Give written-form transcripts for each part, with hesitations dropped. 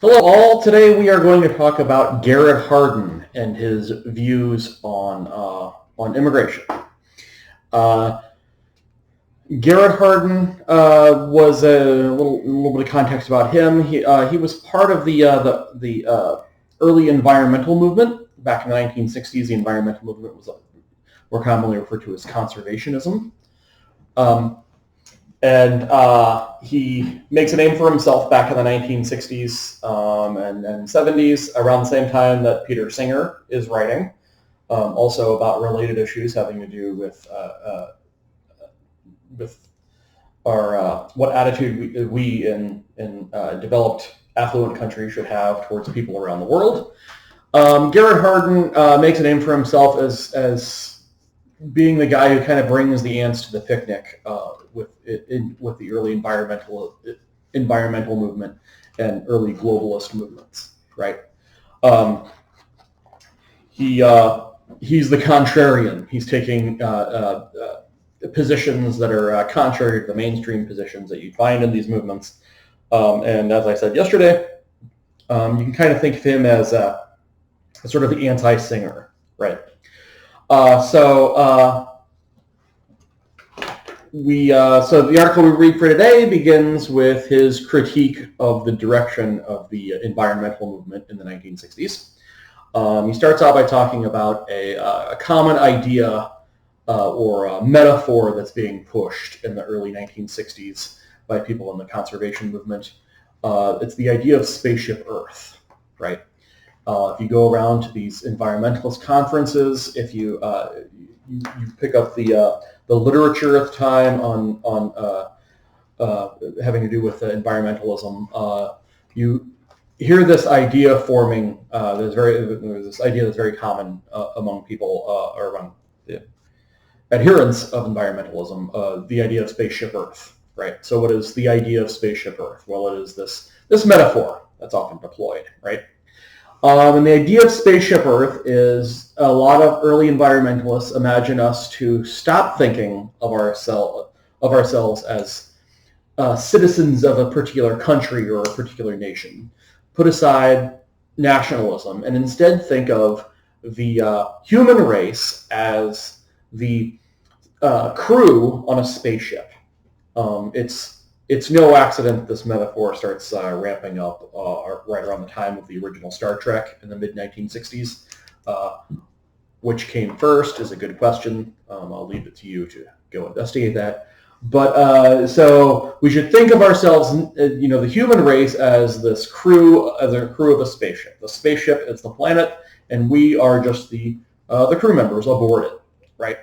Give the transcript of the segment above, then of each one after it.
Hello all, today we are going to talk about Garrett Hardin and his views on immigration. Garrett Hardin was a little bit of context about him. He was part of the early environmental movement back in the 1960s. The environmental movement was more commonly referred to as conservationism. And he makes a name for himself back in the 1960s and 70s, around the same time that Peter Singer is writing, also about related issues having to do with our what attitude we in developed affluent countries should have towards people around the world. Garrett Hardin makes a name for himself as being the guy who kind of brings the ants to the picnic with the early environmental movement and early globalist movements, right? He's the contrarian. He's taking positions that are contrary to the mainstream positions that you find in these movements. And as I said yesterday, you can kind of think of him as sort of the anti-Singer, right? So the article we read for today begins with his critique of the direction of the environmental movement in the 1960s. He starts out by talking about a common idea or a metaphor that's being pushed in the early 1960s by people in the conservation movement. It's the idea of spaceship Earth, right? If you go around to these environmentalist conferences, if you pick up the literature at the time on having to do with environmentalism, you hear this idea forming. There's this idea that's very common among people or among the adherents of environmentalism. The idea of spaceship Earth, right? So, what is the idea of spaceship Earth? Well, it is this metaphor that's often deployed, right? And the idea of spaceship Earth is a lot of early environmentalists imagine us to stop thinking of ourselves as citizens of a particular country or a particular nation, put aside nationalism, and instead think of the human race as the crew on a spaceship. It's no accident this metaphor starts ramping up right around the time of the original Star Trek in the mid-1960s. Which came first is a good question. I'll leave it to you to go investigate that. But so we should think of ourselves, the human race as this crew, as a crew of a spaceship. The spaceship is the planet, and we are just the crew members aboard it, right?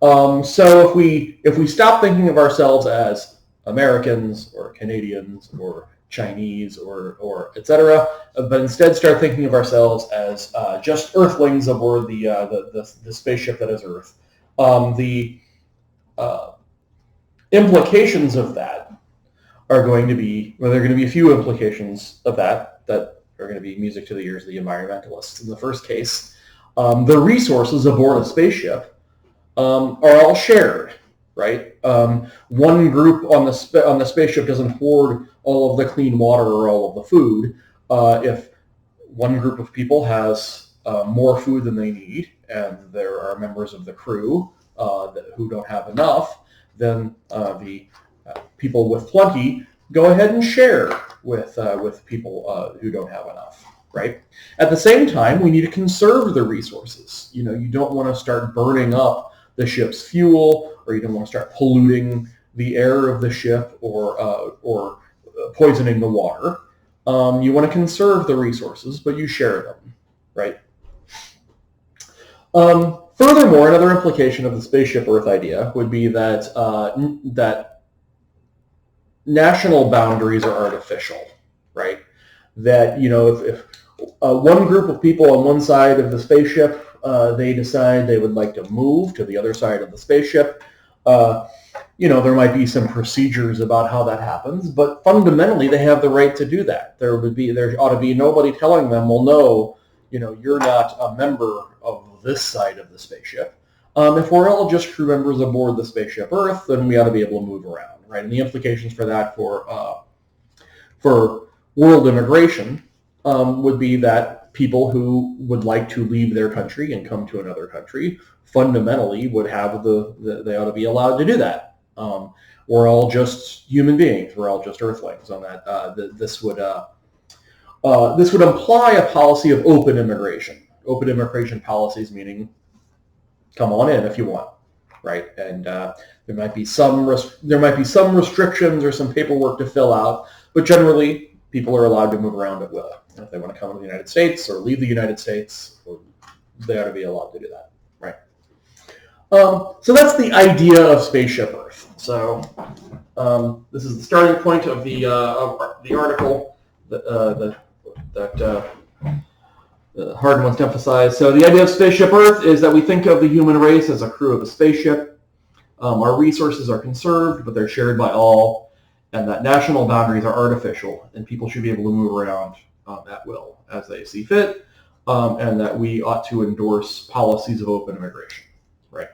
So if we stop thinking of ourselves as Americans or Canadians or Chinese or etc., but instead start thinking of ourselves as just Earthlings aboard the spaceship that is Earth. The implications of that are going to be, there are going to be a few implications of that are going to be music to the ears of the environmentalists. In the first case, the resources aboard a spaceship are all shared. Right, one group on the spaceship doesn't hoard all of the clean water or all of the food. If one group of people has more food than they need, and there are members of the crew who don't have enough, then the people with plenty go ahead and share with people who don't have enough. Right. At the same time, we need to conserve the resources. You don't want to start burning up the ship's fuel, or you don't want to start polluting the air of the ship or poisoning the water. You want to conserve the resources, but you share them, right? Furthermore, another implication of the spaceship Earth idea would be that that national boundaries are artificial, right? That if one group of people on one side of the spaceship they decide they would like to move to the other side of the spaceship. There might be some procedures about how that happens, but fundamentally they have the right to do that. There ought to be nobody telling them, well, no, you're not a member of this side of the spaceship. If we're all just crew members aboard the spaceship Earth, then we ought to be able to move around, right? And the implications for that for world immigration would be that people who would like to leave their country and come to another country fundamentally would have they ought to be allowed to do that. We're all just human beings. We're all just earthlings on that. This would imply a policy of open immigration. Open immigration policies meaning come on in if you want, right? And there might be some restrictions or some paperwork to fill out, but generally people are allowed to move around at will. If they want to come to the United States or leave the United States, they ought to be allowed to do that, right? So that's the idea of Spaceship Earth. So this is the starting point of the article that Hardin wants to emphasize. So the idea of Spaceship Earth is that we think of the human race as a crew of a spaceship. Our resources are conserved, but they're shared by all, and that national boundaries are artificial, and people should be able to move around at will as they see fit, and that we ought to endorse policies of open immigration, right?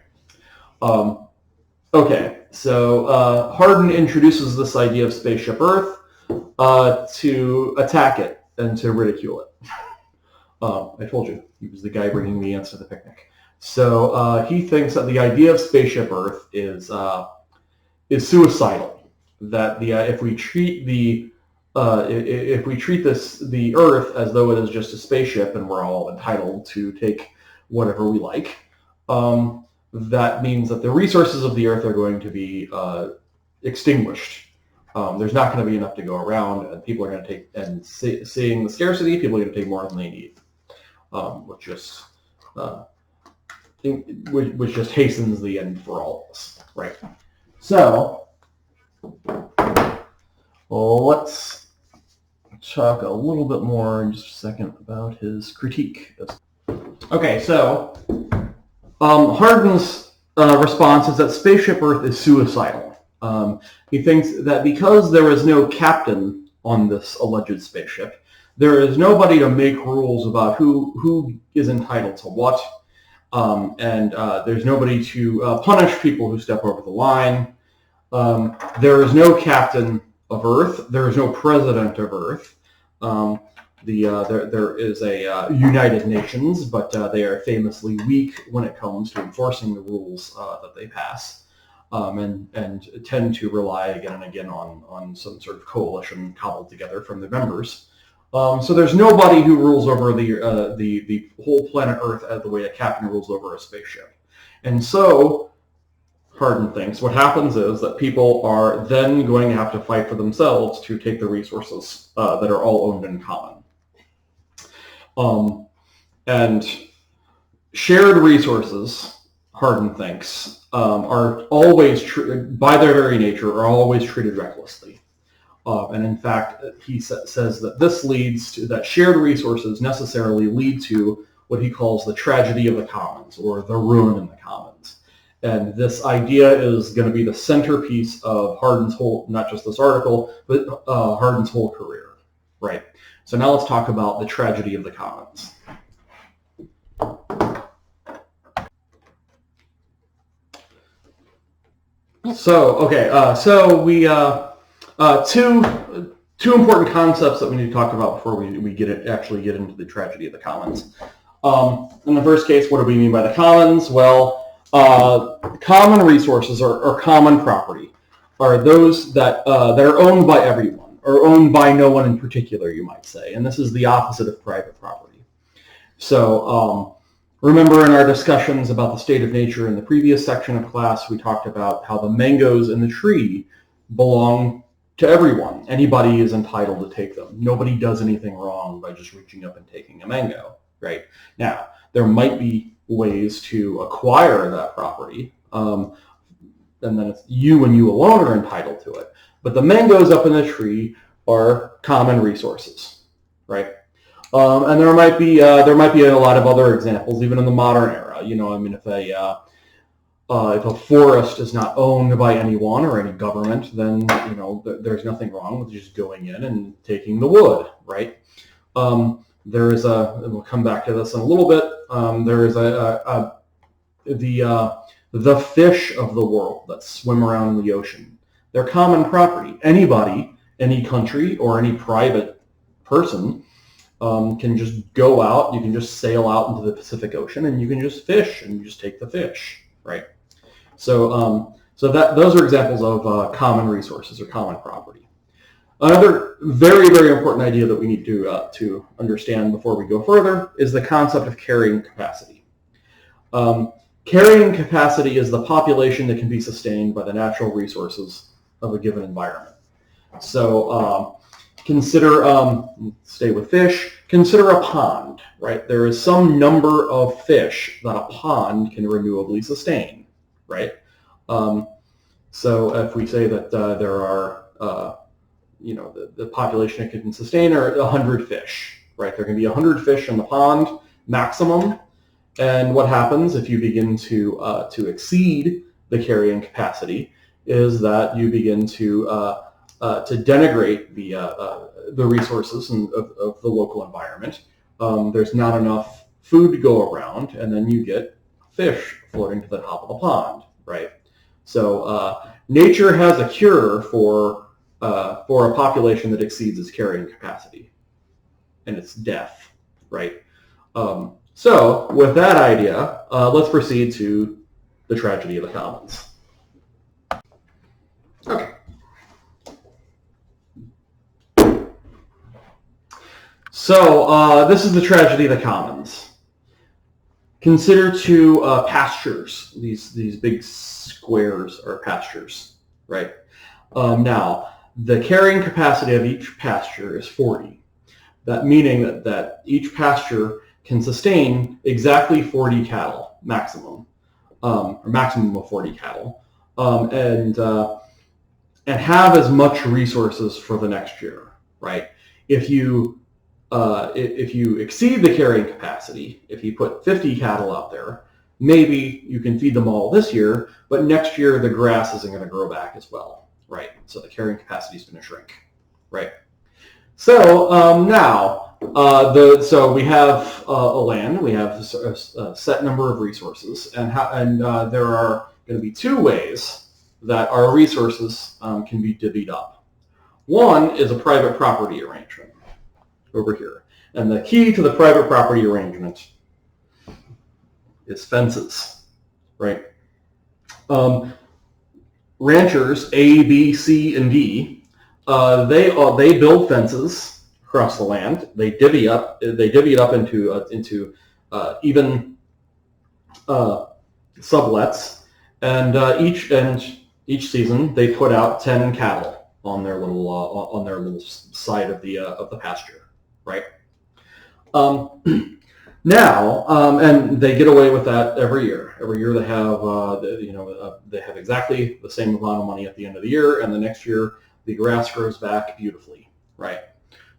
Okay, so Hardin introduces this idea of Spaceship Earth to attack it and to ridicule it. I told you, he was the guy bringing the ants to the picnic. So he thinks that the idea of Spaceship Earth is suicidal. That if we treat the Earth as though it is just a spaceship and we're all entitled to take whatever we like, that means that the resources of the Earth are going to be extinguished. There's not going to be enough to go around, and people are going to take, and seeing the scarcity, people are going to take more than they need, which just hastens the end for all of us, right? So let's talk a little bit more in just a second about his critique. Okay, so Hardin's response is that Spaceship Earth is suicidal. He thinks that because there is no captain on this alleged spaceship, there is nobody to make rules about who is entitled to what, and there's nobody to punish people who step over the line. There is no captain of Earth. There is no president of Earth. There is a United Nations, but they are famously weak when it comes to enforcing the rules that they pass, and tend to rely again and again on some sort of coalition cobbled together from their members. So there's nobody who rules over the whole planet Earth the way a captain rules over a spaceship. And so Hardin thinks what happens is that people are then going to have to fight for themselves to take the resources that are all owned in common. And shared resources, Hardin thinks, are always, by their very nature, are always treated recklessly. And in fact, he says that this leads to, that shared resources necessarily lead to what he calls the tragedy of the commons, or the ruin in the commons. And this idea is going to be the centerpiece of Hardin's whole, not just this article, but Hardin's whole career, right? So now let's talk about the tragedy of the commons. So, okay, so we, two important concepts that we need to talk about before we actually get into the tragedy of the commons. In the first case, what do we mean by the commons? Well, common resources or common property are those that are owned by everyone, or owned by no one in particular, you might say. And this is the opposite of private property. So remember in our discussions about the state of nature in the previous section of class, we talked about how the mangoes in the tree belong to everyone. Anybody is entitled to take them. Nobody does anything wrong by just reaching up and taking a mango, right? Now, there might be ways to acquire that property, and then it's you and you alone are entitled to it. But the mangoes up in the tree are common resources, right? And there might be a lot of other examples, even in the modern era. You know, I mean, if a forest is not owned by anyone or any government, then you know there's nothing wrong with just going in and taking the wood, right? There is and we'll come back to this in a little bit. There is the fish of the world that swim around in the ocean. They're common property. Anybody, any country, or any private person can just go out, you can just sail out into the Pacific Ocean and you can just fish and you just take the fish, right? So, those are examples of common resources or common property. Another very, very important idea that we need to understand before we go further is the concept of carrying capacity. Carrying capacity is the population that can be sustained by the natural resources of a given environment. So consider, stay with fish, consider a pond, right? There is some number of fish that a pond can renewably sustain, right? So if we say that there are, the population it can sustain are 100 fish, right? There can be 100 fish in the pond maximum. And what happens if you begin to exceed the carrying capacity is that you begin to denigrate the resources of the local environment. There's not enough food to go around, and then you get fish floating to the top of the pond, right? So nature has a cure for a population that exceeds its carrying capacity, and it's death, right? So with that idea, let's proceed to the tragedy of the commons. Okay. So this is the tragedy of the commons. Consider two pastures. These big squares are pastures, right? Now, the carrying capacity of each pasture is 40. That meaning that each pasture can sustain exactly 40 cattle maximum, or maximum of 40 cattle, and have as much resources for the next year, right? If you exceed the carrying capacity, if you put 50 cattle out there, maybe you can feed them all this year, but next year the grass isn't going to grow back as well, right? So the carrying capacity is going to shrink, right? So now, so we have a land, we have a set number of resources, and there are going to be two ways that our resources can be divvied up. One is a private property arrangement over here, and the key to the private property arrangement is fences, right? Ranchers A, B, C, and D, they build fences across the land. They divvy it up into even sublets, and each season they put out 10 cattle on their little side of the pasture, right? Now, and they get away with that every year. Every year they have they have exactly the same amount of money at the end of the year, and the next year the grass grows back beautifully, right?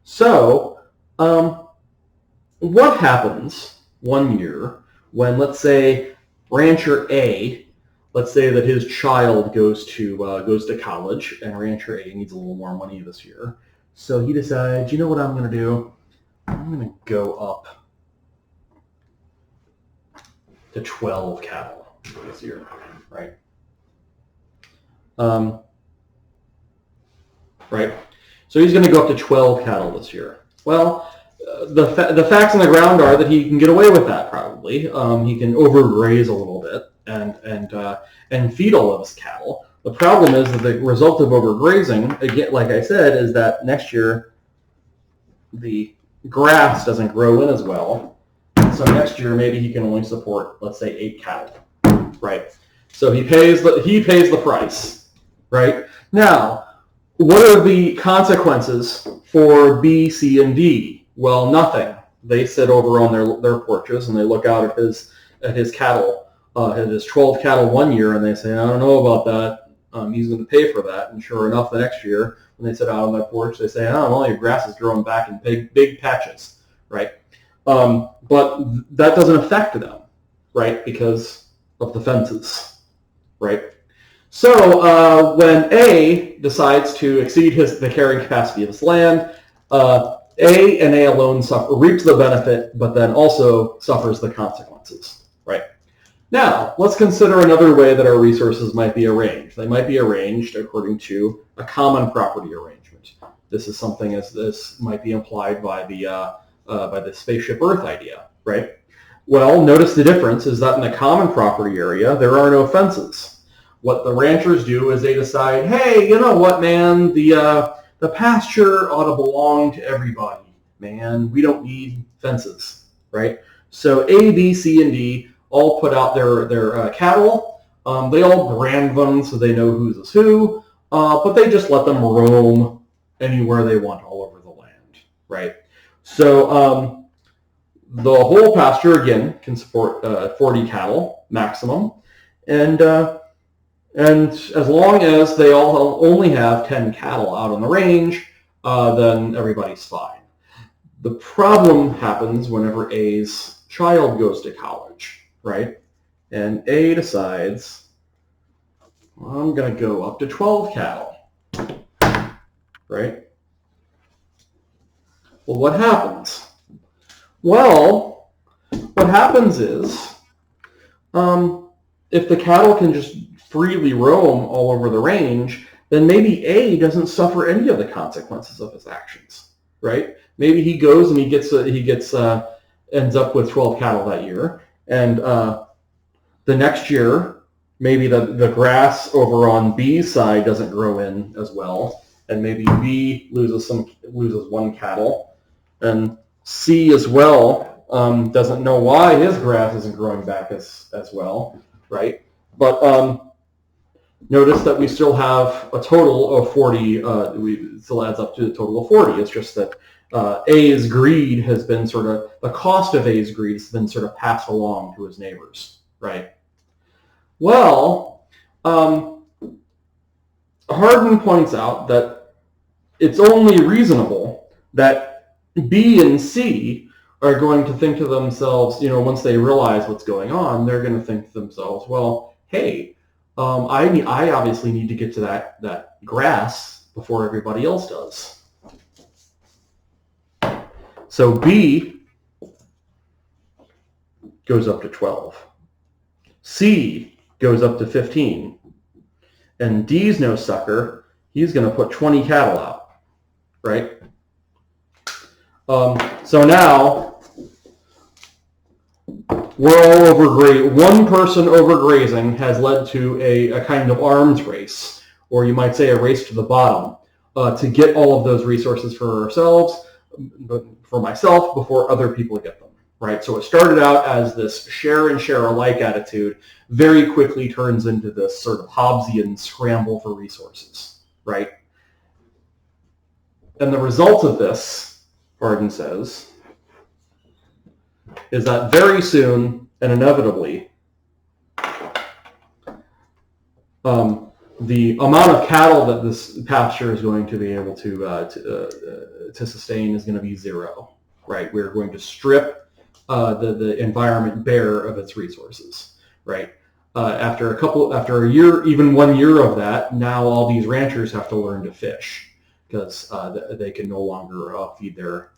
So, what happens one year when, let's say, Rancher A, let's say that his child goes to college, and Rancher A needs a little more money this year, so he decides, you know what I'm going to do? I'm going to go up to 12 cattle this year, right? Right. So he's going to go up to 12 cattle this year. Well, the facts on the ground are that he can get away with that probably. He can overgraze a little bit and feed all of his cattle. The problem is that the result of overgrazing, again, like I said, is that next year the grass doesn't grow in as well. So next year maybe he can only support, let's say, 8 cattle, right? So he pays the price, right? Now, what are the consequences for B, C, and D? Well, nothing. They sit over on their porches and they look out at his cattle, at his 12 cattle one year, and they say, I don't know about that. He's going to pay for that. And sure enough, the next year when they sit out on their porch, they say, oh, well, your grass is growing back in big patches, right? But that doesn't affect them, right? Because of the fences, right? So when A decides to exceed the carrying capacity of his land, A and A alone reaps the benefit, but then also suffers the consequences, right? Now, let's consider another way that our resources might be arranged. They might be arranged according to a common property arrangement. This is something as this might be implied by the spaceship Earth idea, right? Well, notice the difference is that in the common property area, there are no fences. What the ranchers do is they decide, hey, you know what, man, the pasture ought to belong to everybody, man. We don't need fences, right? So A, B, C, and D all put out their cattle. They all brand them so they know who's is who, but they just let them roam anywhere they want all over the land, right? So the whole pasture, again, can support 40 cattle maximum, and as long as they all only have 10 cattle out on the range, then everybody's fine. The problem happens whenever A's child goes to college, right? And A decides, well, I'm going to go up to 12 cattle, right? Well, what happens? Well, what happens is, if the cattle can just freely roam all over the range, then maybe A doesn't suffer any of the consequences of his actions, right? Maybe he goes and he ends up with 12 cattle that year, and the next year, maybe the grass over on B's side doesn't grow in as well, and maybe B loses one cattle, and C as well doesn't know why his grass isn't growing back as well, right? But notice that we still have a total of 40. It still adds up to a total of 40. It's just that A's greed has been the cost of A's greed has been sort of passed along to his neighbors, right? Well, Hardin points out that it's only reasonable that B and C are going to think to themselves, once they realize what's going on, they're going to think to themselves, well, hey, I obviously need to get to that grass before everybody else does. So B goes up to 12. C goes up to 15. And D's no sucker. He's going to put 20 cattle out, right? So now we're all overgrazing. One person overgrazing has led to a kind of arms race, or you might say a race to the bottom, to get all of those resources for ourselves, for myself, before other people get them, right? So it started out as this share and share alike attitude, very quickly turns into this sort of Hobbesian scramble for resources, right? And the result of this, Hardin says, is that very soon and inevitably, the amount of cattle that this pasture is going to be able to sustain is going to be zero, right? We're going to strip the environment bare of its resources, right? After a year, even 1 year of that, now all these ranchers have to learn to fish because they can no longer feed their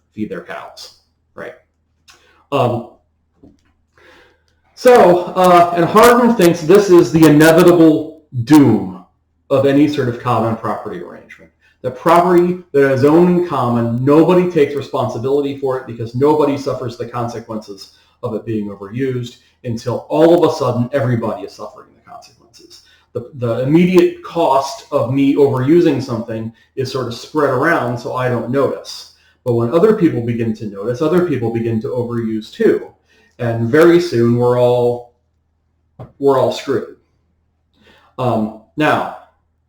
cows, right? And Hardin thinks this is the inevitable doom of any sort of common property arrangement. The property that is owned in common, nobody takes responsibility for it because nobody suffers the consequences of it being overused until all of a sudden everybody is suffering the consequences. The immediate cost of me overusing something is sort of spread around so I don't notice. But when other people begin to notice, other people begin to overuse too. And very soon we're all screwed. Now,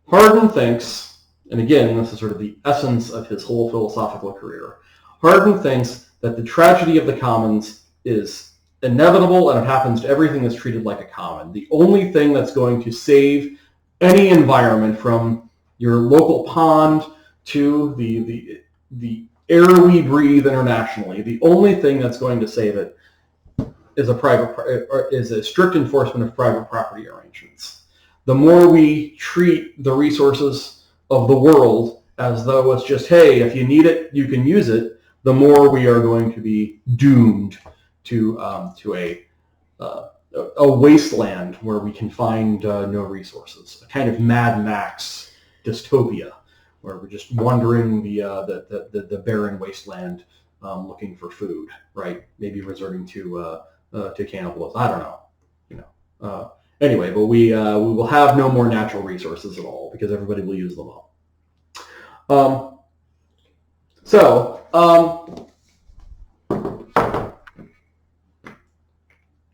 Hardin thinks, and again, this is sort of the essence of his whole philosophical career, Hardin thinks that the tragedy of the commons is inevitable and it happens to everything that's treated like a common. The only thing that's going to save any environment, from your local pond to the air we breathe internationally, the only thing that's going to save it is a strict enforcement of private property arrangements. The more we treat the resources of the world as though it's just, hey, if you need it, you can use it, the more we are going to be doomed to a wasteland where we can find no resources, a kind of Mad Max dystopia where we're just wandering the barren wasteland looking for food, right? Maybe resorting to cannibalism. I don't know, anyway, but we will have no more natural resources at all because everybody will use them all.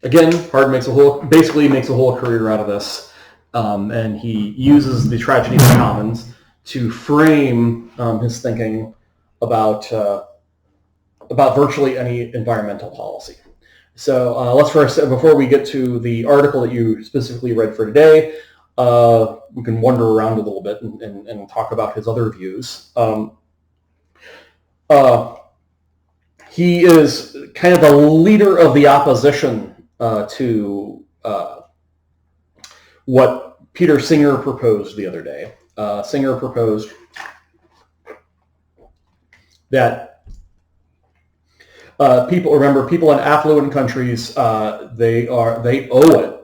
Again, Hardin basically makes a whole career out of this, and he uses the tragedy of the commons to frame his thinking about virtually any environmental policy. So let's first, before we get to the article that you specifically read for today, we can wander around a little bit and talk about his other views. He is kind of the leader of the opposition to what Peter Singer proposed the other day. Singer proposed that people in affluent countries, they owe it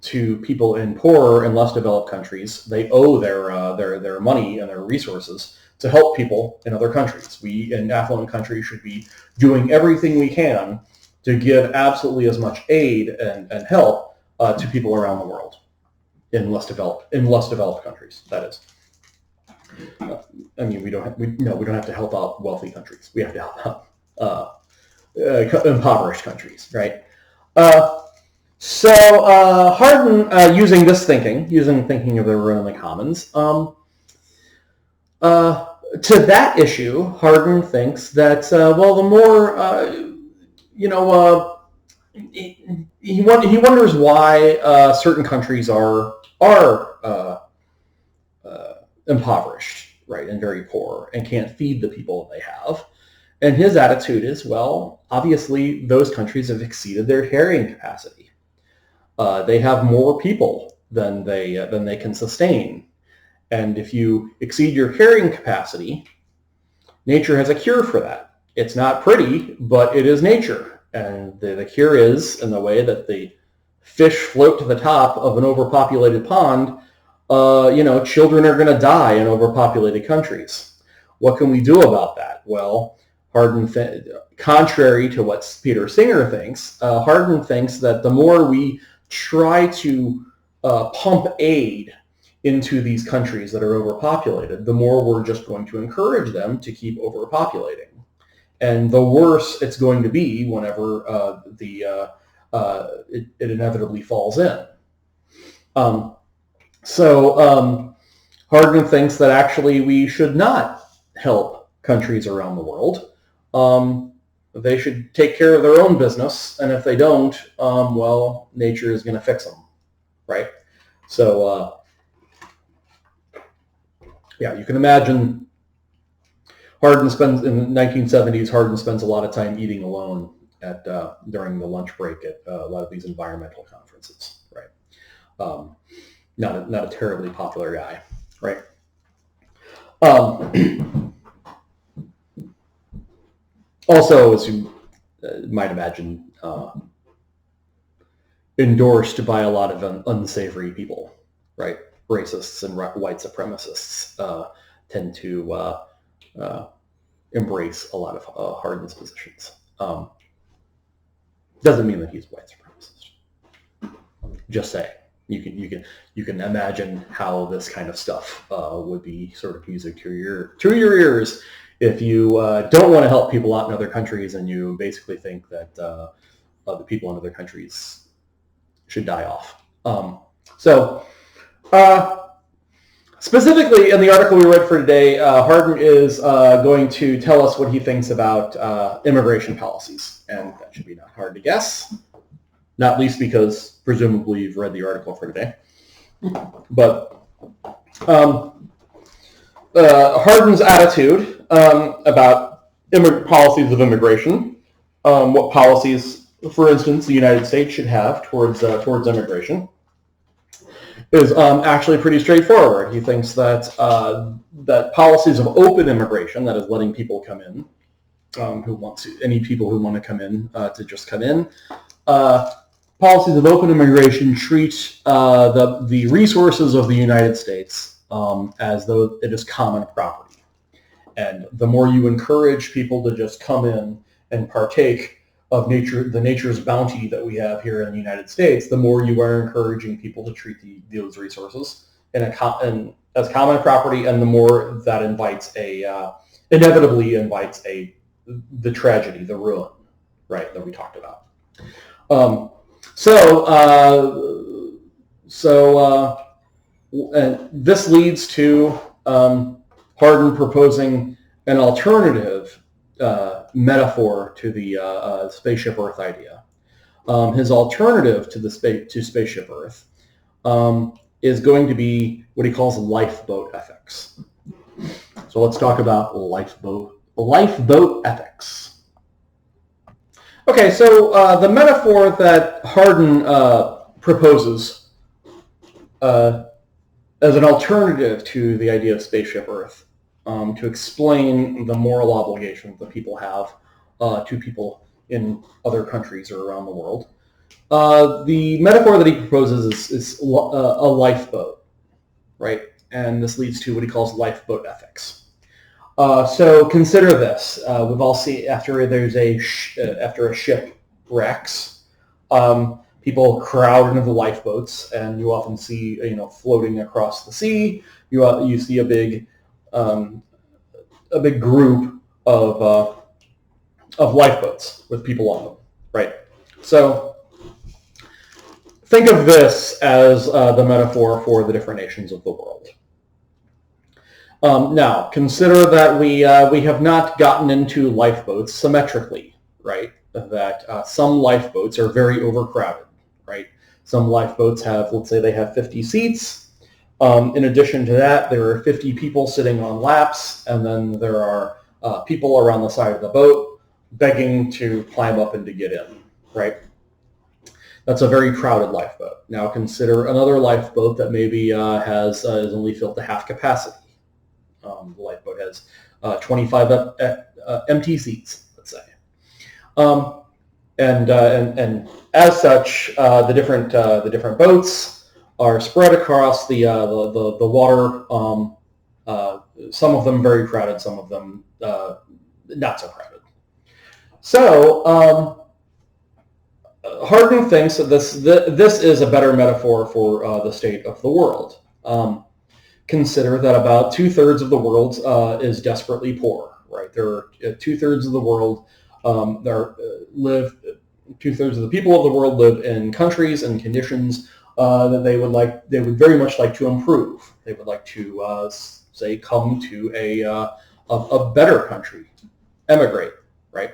to people in poorer and less developed countries. They owe their money and their resources to help people in other countries. We in affluent countries should be doing everything we can to give absolutely as much aid and help to people around the world in less developed countries. That is, we don't have to help out wealthy countries. We have to help out impoverished countries, right? So Hardin, using thinking of everyone in the commons, to that issue, Hardin thinks that the more he wonders why certain countries are impoverished, right, and very poor, and can't feed the people they have. And his attitude is, well, obviously those countries have exceeded their carrying capacity. They have more people than they can sustain. And if you exceed your carrying capacity, nature has a cure for that. It's not pretty, but it is nature. And the cure is in the way that the fish float to the top of an overpopulated pond. Children are going to die in overpopulated countries. What can we do about that? Well, Hardin, contrary to what Peter Singer thinks, Hardin thinks that the more we try to pump aid into these countries that are overpopulated, the more we're just going to encourage them to keep overpopulating. And the worse it's going to be whenever it inevitably falls in. Hardin thinks that actually we should not help countries around the world. They should take care of their own business, and if they don't, nature is going to fix them, right? So, you can imagine in the 1970s, Hardin spends a lot of time eating alone during the lunch break at a lot of these environmental conferences, right? Not a terribly popular guy, right? Also, as you might imagine, endorsed by a lot of unsavory people, right? Racists and white supremacists tend to embrace a lot of Hardin's positions. Doesn't mean that he's a white supremacist. Just saying. You can imagine how this kind of stuff would be sort of music to your ears if you don't want to help people out in other countries and you basically think that the people in other countries should die off. Specifically, in the article we read for today, Hardin is going to tell us what he thinks about immigration policies, and that should be not hard to guess. Not least because presumably you've read the article for today. But Hardin's attitude about policies of immigration, what policies, for instance, the United States should have towards immigration, is actually pretty straightforward. He thinks that that policies of open immigration, that is letting people come in, any people who want to come in to just come in. Policies of open immigration treat the resources of the United States as though it is common property. And the more you encourage people to just come in and partake of nature's bounty that we have here in the United States, the more you are encouraging people to treat those resources as common property, and the more that inevitably invites the tragedy, the ruin, right, that we talked about. And this leads to Hardin proposing an alternative metaphor to the spaceship Earth idea. His alternative to spaceship Earth is going to be what he calls lifeboat ethics. So let's talk about lifeboat ethics. Okay, so the metaphor that Hardin proposes as an alternative to the idea of spaceship Earth, to explain the moral obligations that people have to people in other countries or around the world. The metaphor that he proposes is a lifeboat, right? And this leads to what he calls lifeboat ethics. So consider this: we've all seen after a ship wrecks, people crowd into the lifeboats, and you often see, floating across the sea. You see a big group of lifeboats with people on them, right? So think of this as the metaphor for the different nations of the world. Now, consider that we have not gotten into lifeboats symmetrically, right? That some lifeboats are very overcrowded, right? Some lifeboats have, let's say they have 50 seats. In addition to that, there are 50 people sitting on laps, and then there are people around the side of the boat begging to climb up and to get in, right? That's a very crowded lifeboat. Now consider another lifeboat that maybe is only filled to half capacity. The lifeboat has 25 empty seats, let's say. And as such, the different boats are spread across the water. Some of them very crowded, some of them not so crowded. So Hardin thinks that this is a better metaphor for the state of the world. Consider that about 2/3 of the world is desperately poor, right? There are 2/3 of the world 2/3 of the people of the world live in countries and conditions that they would very much like to improve. They would like to say come to a better country, emigrate, right?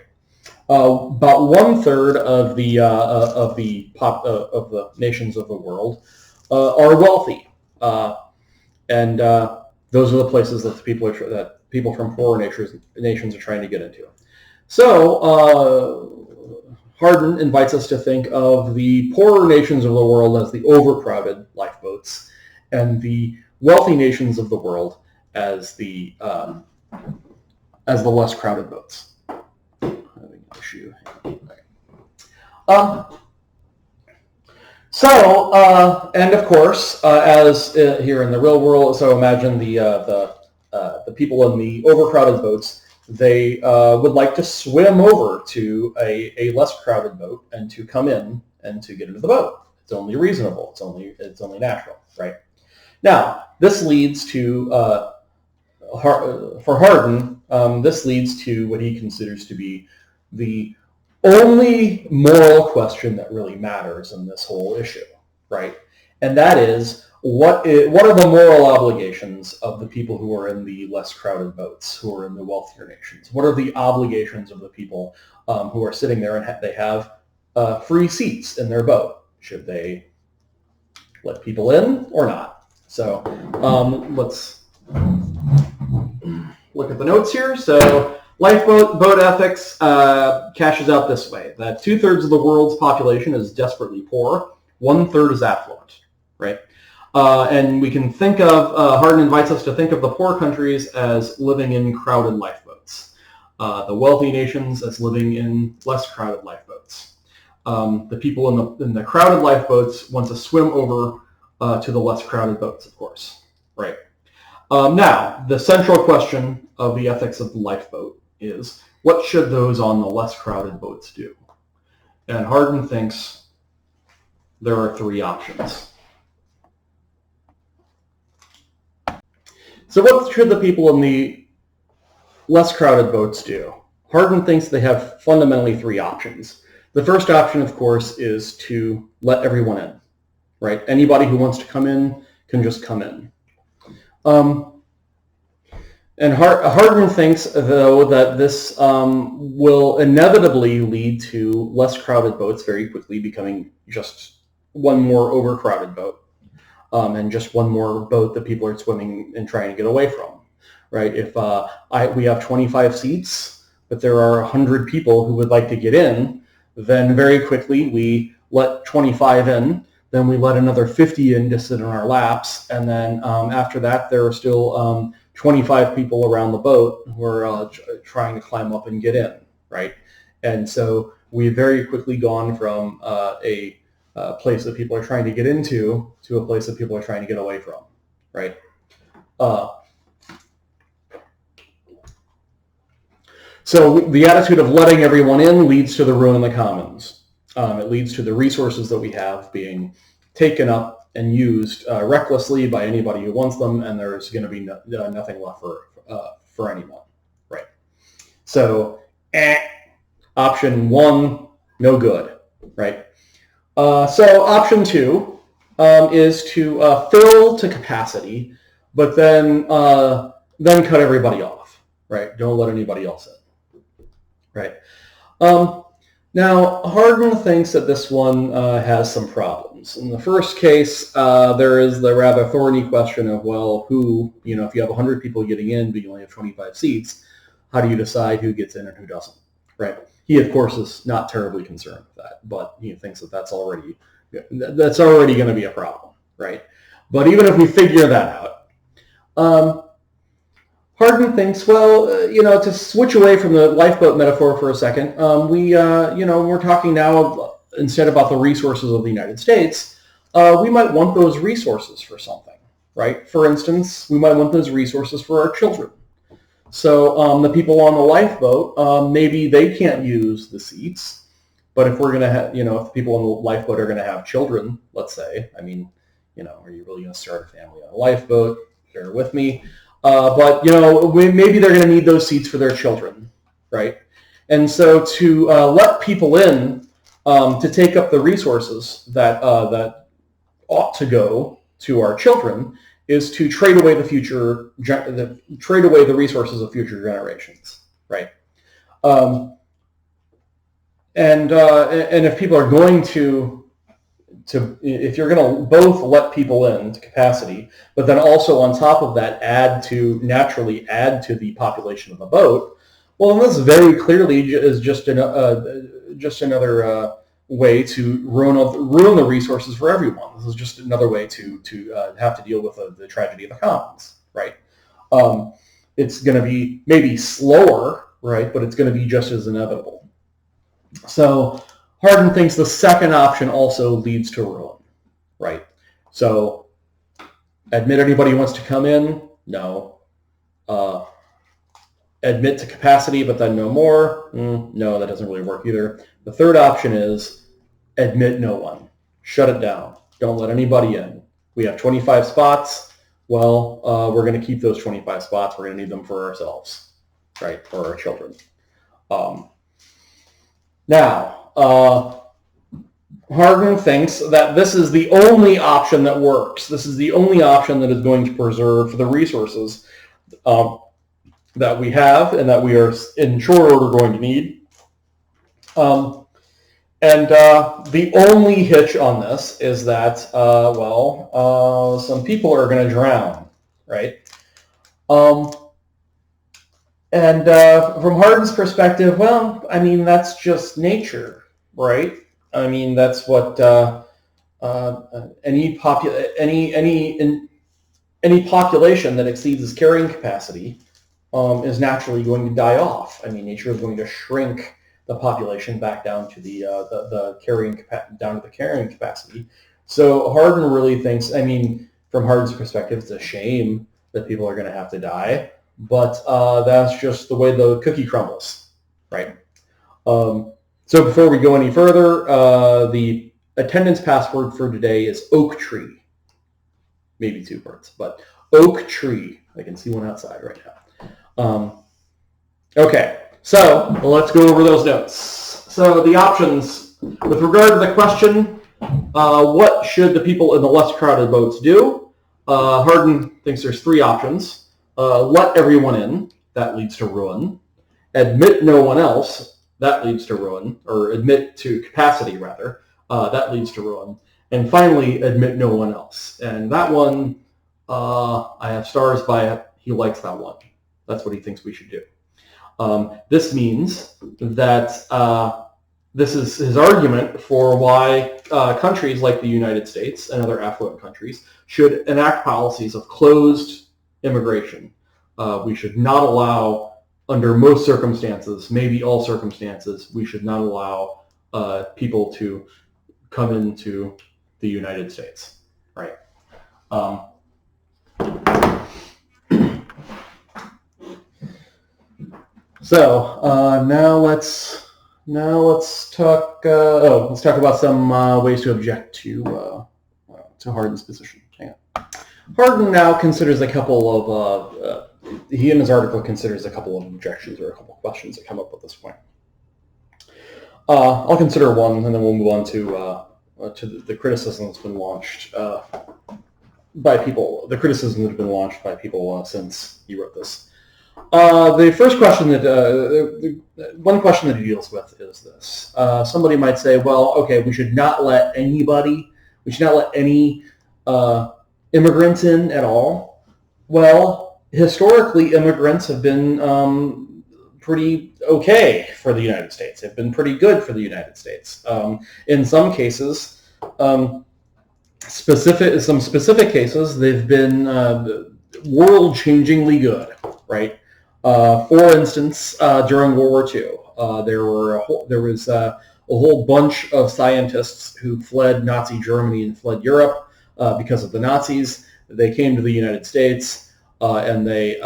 About 1/3 of the nations of the world are wealthy. And those are the places that people from poorer nations are trying to get into. So Hardin invites us to think of the poorer nations of the world as the overcrowded lifeboats, and the wealthy nations of the world as the less crowded boats. Having an issue. Okay. And of course, as here in the real world, so imagine the people in the overcrowded boats, they would like to swim over to a less crowded boat and to come in and to get into the boat. It's only reasonable. It's only natural, right? Now, this leads to, for Hardin, this leads to what he considers to be the only moral question that really matters in this whole issue, right? And that is, what are the moral obligations of the people who are in the less crowded boats, who are in the wealthier nations? What are the obligations of the people who are sitting there and they have free seats in their boat? Should they let people in or not? So let's look at the notes here. So boat ethics cashes out this way: that 2/3 of the world's population is desperately poor, 1/3 is affluent, right? And we can think of, Hardin invites us to think of the poor countries as living in crowded lifeboats, the wealthy nations as living in less crowded lifeboats. The people in the crowded lifeboats want to swim over to the less crowded boats, of course, right? Now, the central question of the ethics of the lifeboat is, what should those on the less crowded boats do? And Hardin thinks there are three options. So what should the people in the less crowded boats do? Hardin thinks they have fundamentally three options. The first option, of course, is to let everyone in, right? Anybody who wants to come in can just come in. And Hardin thinks, though, that this will inevitably lead to less crowded boats very quickly becoming just one more overcrowded boat, and just one more boat that people are swimming and trying to get away from, right? If we have 25 seats, but there are 100 people who would like to get in, then very quickly we let 25 in, then we let another 50 in to sit on our laps, and then after that there are still 25 people around the boat who are trying to climb up and get in, right? And so we've very quickly gone from a place that people are trying to get into to a place that people are trying to get away from, right? So the attitude of letting everyone in leads to the ruin of the commons. It leads to the resources that we have being taken up and used recklessly by anybody who wants them, and there's going to be nothing left for anyone, right? So option one, no good, right? So option two is to fill to capacity, but then cut everybody off, right? Don't let anybody else in, right? Now, Hardin thinks that this one has some problems. In the first case, there is the rather thorny question of, well, who, if you have 100 people getting in, but you only have 25 seats, how do you decide who gets in and who doesn't, right? He, of course, is not terribly concerned with that, but he thinks that that's already going to be a problem, right? But even if we figure that out, Hardin thinks, well, to switch away from the lifeboat metaphor for a second, we're talking now instead about the resources of the United States. We might want those resources for something, right? For instance, we might want those resources for our children. So the people on the lifeboat, maybe they can't use the seats, but if we're going to have, if the people on the lifeboat are going to have children, let's say, are you really going to start a family on a lifeboat? Bear with me. But maybe they're going to need those seats for their children, right? And so to let people in to take up the resources that ought to go to our children is to trade away the resources of future generations, right? And if people are going if you're going to both let people in to capacity, but then also on top of that naturally add to the population of the boat, well, then this very clearly is just another way to ruin the resources for everyone. This is just another way to have to deal with the tragedy of the commons, right? It's going to be maybe slower, right, but it's going to be just as inevitable. So Hardin thinks the second option also leads to ruin, right? So admit anybody wants to come in? No. Admit to capacity, but then no more? No, that doesn't really work either. The third option is admit no one. Shut it down. Don't let anybody in. We have 25 spots. Well, we're going to keep those 25 spots. We're going to need them for ourselves, right, for our children. Now, Hardin thinks that this is the only option that works. This is the only option that is going to preserve the resources that we have and that we are in short order going to need. And the only hitch on this is that, some people are going to drown, right? And from Hardin's perspective, that's just nature, right? That's what any population that exceeds its carrying capacity is naturally going to die off. Nature is going to shrink the population back down to the carrying capacity. So Hardin really thinks, from Hardin's perspective, it's a shame that people are going to have to die, but that's just the way the cookie crumbles, right? So before we go any further, the attendance password for today is oak tree. Maybe 2 words, but oak tree. I can see one outside right now. Okay, so let's go over those notes. So the options, with regard to the question, what should the people in the less crowded boats do? Hardin thinks there's 3 options. Let everyone in, that leads to ruin. Admit no one else, that leads to ruin, or admit to capacity rather, that leads to ruin. And finally, admit no one else. And that one, I have stars by it. He likes that one. That's what he thinks we should do. This means that this is his argument for why countries like the United States and other affluent countries should enact policies of closed immigration. We should not allow, under most circumstances, maybe all circumstances, we should not allow people to come into the United States, right? So now let's talk. Let's talk about some ways to object to Hardin's position. Hang on. Hardin now considers a couple of. He in his article considers a couple of objections or a couple of questions that come up at this point. I'll consider one, and then we'll move on to the criticism that's been launched by people. The criticism that has been launched by people since he wrote this. The first question one question that he deals with is this. Somebody might say, well, okay, we should not let any immigrants in at all. Well, historically, immigrants have been pretty okay for the United States. They've been pretty good for the United States. In some cases, specific cases, they've been world-changingly good, right? For instance, during World War II, there was a whole bunch of scientists who fled Nazi Germany and fled Europe because of the Nazis. They came to the United States, and they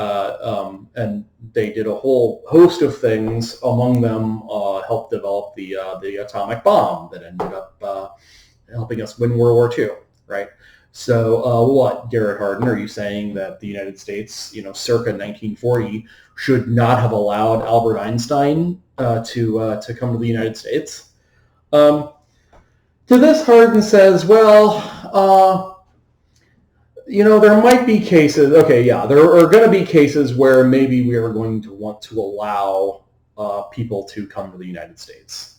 did a whole host of things. Among them, helped develop the atomic bomb that ended up helping us win World War II, right? So what, Garrett Hardin, are you saying that the United States, circa 1940, should not have allowed Albert Einstein to come to the United States? To this, Hardin says, well, there might be cases, there are going to be cases where maybe we are going to want to allow people to come to the United States.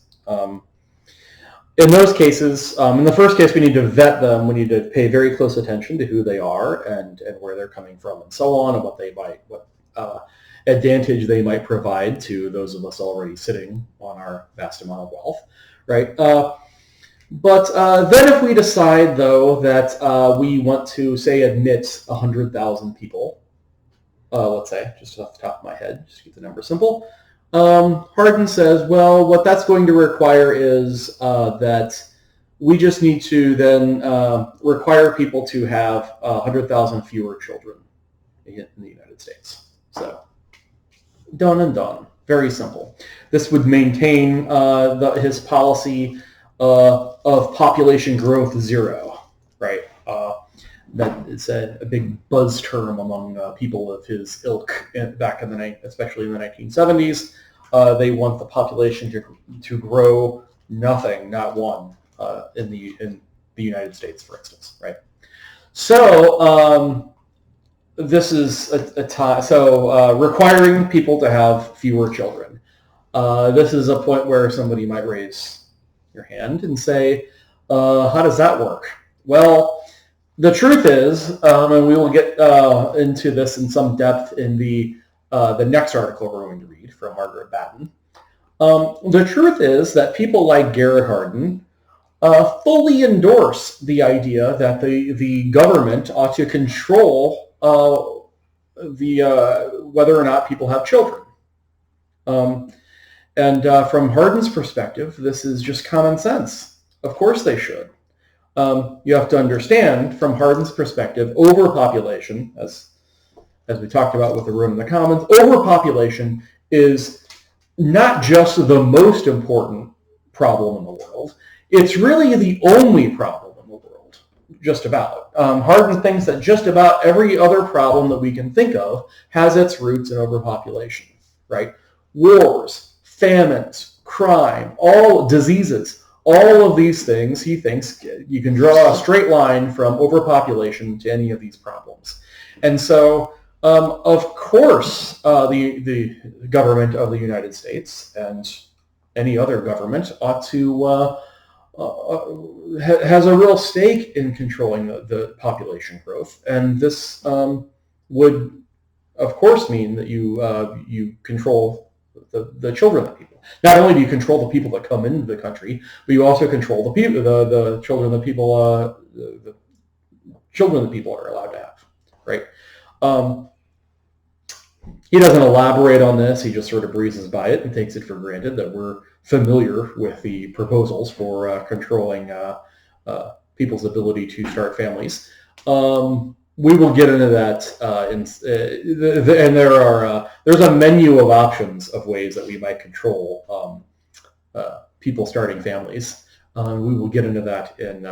In those cases, in the first case, we need to vet them. We need to pay very close attention to who they are and where they're coming from and so on, and what advantage they might provide to those of us already sitting on our vast amount of wealth, right? But then if we decide, though, that we want to, say, admit 100,000 people, let's say, just off the top of my head, just to keep the number simple, Hardin says, well, what that's going to require is that we just need to then require people to have 100,000 fewer children in the United States. So, done and done. Very simple. This would maintain his policy of population growth zero, right? That is a big buzz term among people of his ilk back in especially in the 1970s. They want the population to grow nothing, not one, in the United States, for instance, right? So this is a time. So requiring people to have fewer children. This is a point where somebody might raise your hand and say, "How does that work?" Well, the truth is, and we will get into this in some depth in the next article we're going to read from Margaret Batten. The truth is that people like Garrett Hardin fully endorse the idea that the government ought to control whether or not people have children. And from Hardin's perspective, this is just common sense. Of course they should. You have to understand, from Hardin's perspective, overpopulation, as as we talked about with the room in the commons, overpopulation is not just the most important problem in the world. It's really the only problem in the world, just about. Hardin thinks that just about every other problem that we can think of has its roots in overpopulation, right? Wars, famines, crime, all diseases, all of these things, he thinks you can draw a straight line from overpopulation to any of these problems. And so, of course, the government of the United States and any other government ought to has a real stake in controlling the population growth. And this would, of course, mean that you control the children of people. Not only do you control the people that come into the country, but you also control the people, the children that people, the children that people are allowed to have, right? He doesn't elaborate on this. He just sort of breezes by it and takes it for granted that we're familiar with the proposals for controlling people's ability to start families. We will get into that, and there's a menu of options of ways that we might control people starting families. We will get into that in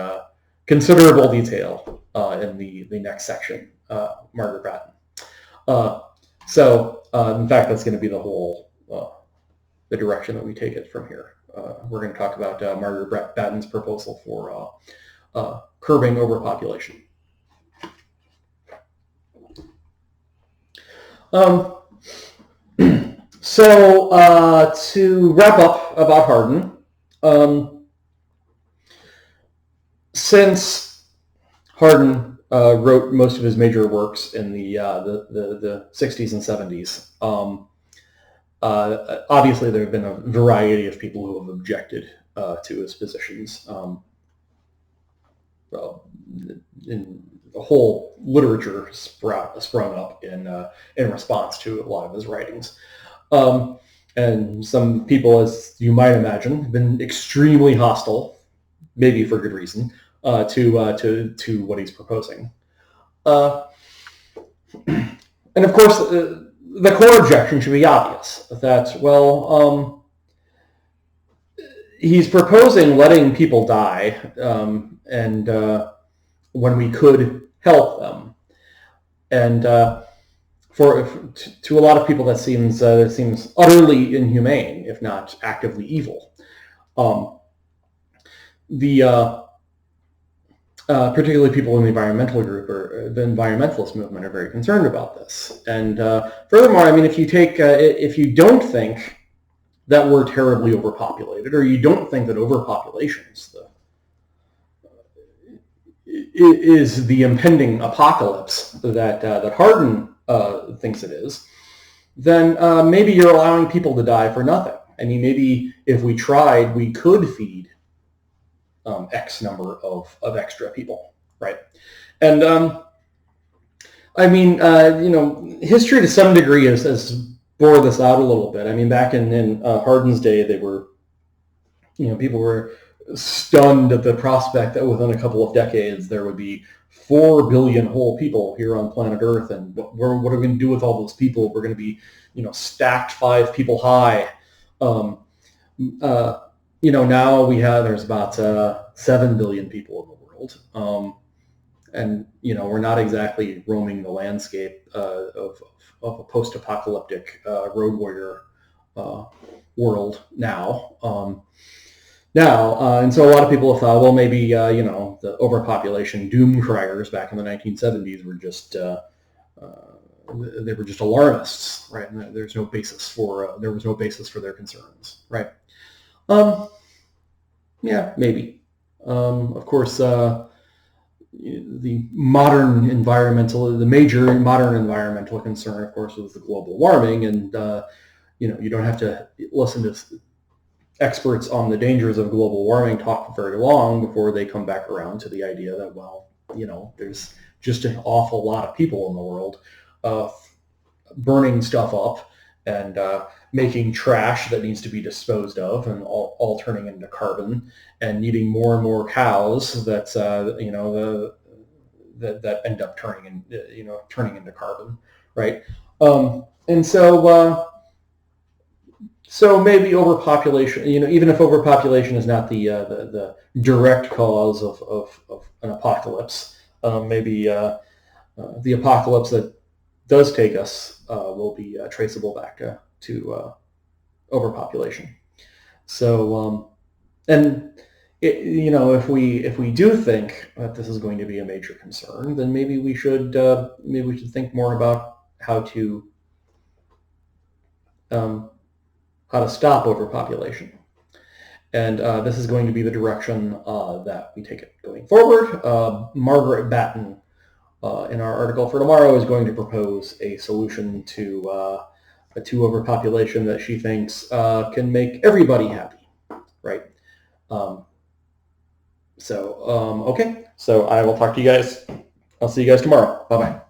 considerable detail in the next section, Margaret Batten. So, in fact, that's going to be the whole the direction that we take it from here. We're going to talk about Margaret Batten's proposal for curbing overpopulation. So to wrap up about Hardin, since Hardin wrote most of his major works in the 60s and 70s, obviously there have been a variety of people who have objected to his positions. In the whole literature sprung up in response to a lot of his writings. And some people, as you might imagine, have been extremely hostile, maybe for good reason, to what he's proposing. And of course, the core objection should be obvious, that, well, he's proposing letting people die, and when we could help them. And to a lot of people, that seems utterly inhumane, if not actively evil. Particularly people in the environmental group or the environmentalist movement are very concerned about this. And furthermore, I mean, if you don't think that we're terribly overpopulated, or you don't think that overpopulation is the impending apocalypse that Hardin thinks it is, then maybe you're allowing people to die for nothing. I mean, maybe if we tried, we could feed X number of extra people, right? And I mean, history to some degree has bore this out a little bit. I mean, back in Hardin's day, people were stunned at the prospect that within a couple of decades there would be 4 billion whole people here on planet Earth, and what are we going to do with all those people? We're going to be, stacked 5 people high. Now there's about 7 billion people in the world, and we're not exactly roaming the landscape of a post-apocalyptic road warrior world now. And so a lot of people have thought, well, maybe the overpopulation doom criers back in the 1970s were just alarmists, right? And there was no basis for their concerns, right? Yeah, maybe. Of course, the major modern environmental concern, of course, was the global warming, and you don't have to listen to experts on the dangers of global warming talk very long before they come back around to the idea that, well, there's just an awful lot of people in the world burning stuff up and making trash that needs to be disposed of, and all turning into carbon, and needing more and more cows that end up turning into carbon, right? And so maybe overpopulation, even if overpopulation is not the direct cause of an apocalypse, maybe the apocalypse that does take us will be traceable back to overpopulation. So, and if we do think that this is going to be a major concern, then maybe we should think more about um, how to stop overpopulation. And this is going to be the direction that we take it going forward. Margaret Batten, in our article for tomorrow, is going to propose a solution to overpopulation that she thinks can make everybody happy, right? Okay. So I will talk to you guys. I'll see you guys tomorrow. Bye-bye.